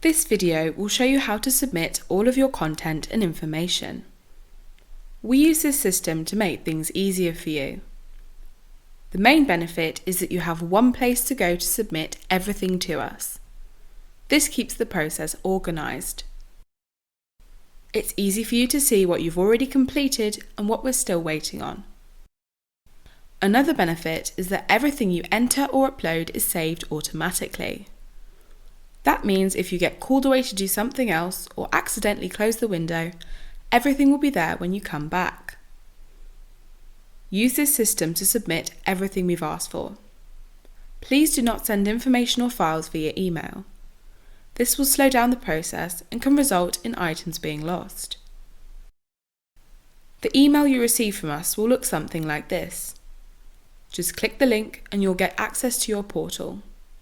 This video will show you how to submit all of your content and information. We use this system to make things easier for you. The main benefit is that you have one place to go to submit everything to us. This keeps the process organised. It's easy for you to see what you've already completed and what we're still waiting on. Another benefit is that everything you enter or upload is saved automatically. That means if you get called away to do something else or accidentally close the window, everything will be there when you come back. Use this system to submit everything we've asked for. Please do not send information or files via email. This will slow down the process and can result in items being lost. The email you receive from us will look something like this. Just click the link and you'll get access to your portal.